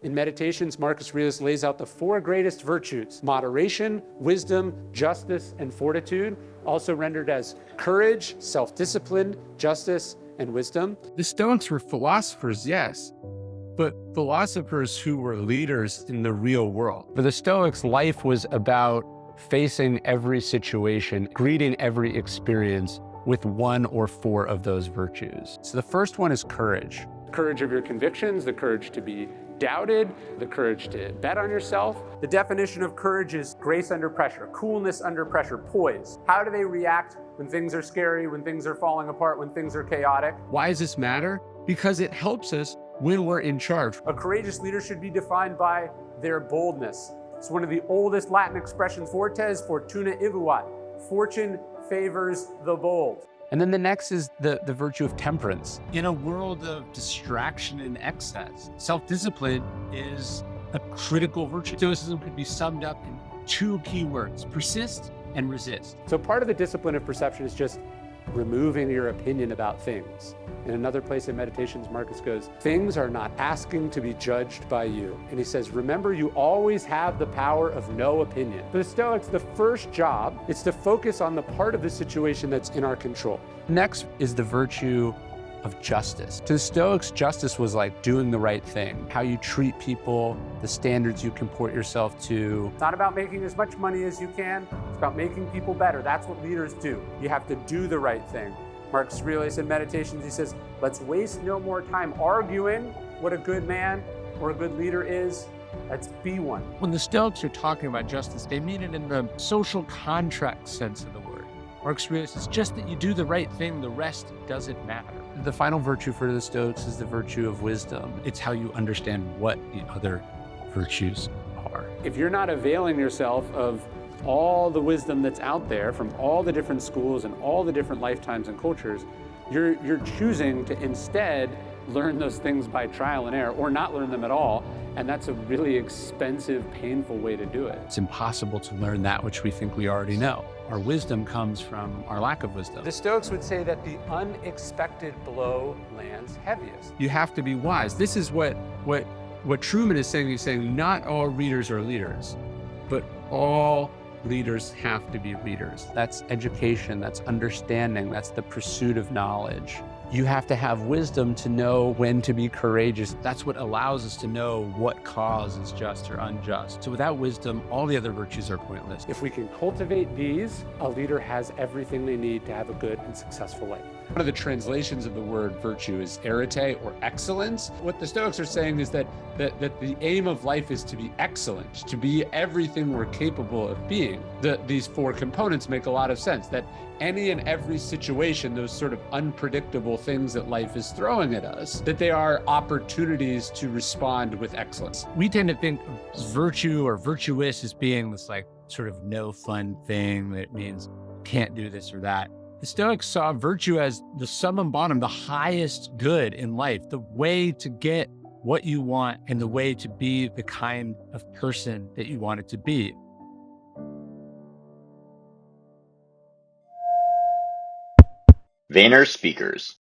In Meditations, Marcus Aurelius lays out the four greatest virtues: moderation, wisdom, justice, and fortitude, also rendered as courage, self-discipline, justice, and wisdom. The Stoics were philosophers, yes, but philosophers who were leaders in the real world. For the Stoics, life was about facing every situation, greeting every experience with one or four of those virtues. So the first one is courage. Courage of your convictions, the courage to be doubted, the courage to bet on yourself. The definition of courage is grace under pressure, coolness under pressure, poise. How do they react when things are scary, when things are falling apart, when things are chaotic? Why does this matter? Because it helps us when we're in charge. A courageous leader should be defined by their boldness. It's one of the oldest Latin expressions, fortes fortuna evuat, fortune favors the bold. And then the next is the virtue of temperance. In a world of distraction and excess, self-discipline is a critical virtue. Stoicism could be summed up in two key words: persist and resist. So part of the discipline of perception is just removing your opinion about things. In another place in Meditations, Marcus goes, things are not asking to be judged by you. And he says, remember, you always have the power of no opinion. For the Stoics, the first job is to focus on the part of the situation that's in our control. Next is the virtue of justice. To the Stoics, justice was like doing the right thing, how you treat people, the standards you comport yourself to. It's not about making as much money as you can. It's about making people better. That's what leaders do. You have to do the right thing. Marcus Aurelius in Meditations, he says, let's waste no more time arguing what a good man or a good leader is. Let's be one. When the Stoics are talking about justice, they mean it in the social contract sense of the word. Marcus Aurelius says, just that you do the right thing, the rest doesn't matter. The final virtue for the Stoics is the virtue of wisdom. It's how you understand what the other virtues are. If you're not availing yourself of all the wisdom that's out there from all the different schools and all the different lifetimes and cultures, you're choosing to instead learn those things by trial and error or not learn them at all. And that's a really expensive, painful way to do it. It's impossible to learn that which we think we already know. Our wisdom comes from our lack of wisdom. The Stoics would say that the unexpected blow lands heaviest. You have to be wise. This is what Truman is saying. He's saying not all readers are leaders, but all leaders have to be readers. That's education, that's understanding, that's the pursuit of knowledge. You have to have wisdom to know when to be courageous. That's what allows us to know what cause is just or unjust. So without wisdom, all the other virtues are pointless. If we can cultivate these, a leader has everything they need to have a good and successful life. One of the translations of the word virtue is arete, or excellence. What the Stoics are saying is that the aim of life is to be excellent, to be everything we're capable of being. These four components make a lot of sense, that any and every situation, those sort of unpredictable things that life is throwing at us, that they are opportunities to respond with excellence. We tend to think of virtue or virtuous as being this like sort of no fun thing that means can't do this or that. The Stoics saw virtue as the summum bonum, the highest good in life, the way to get what you want and the way to be the kind of person that you want it to be. Vayner Speakers.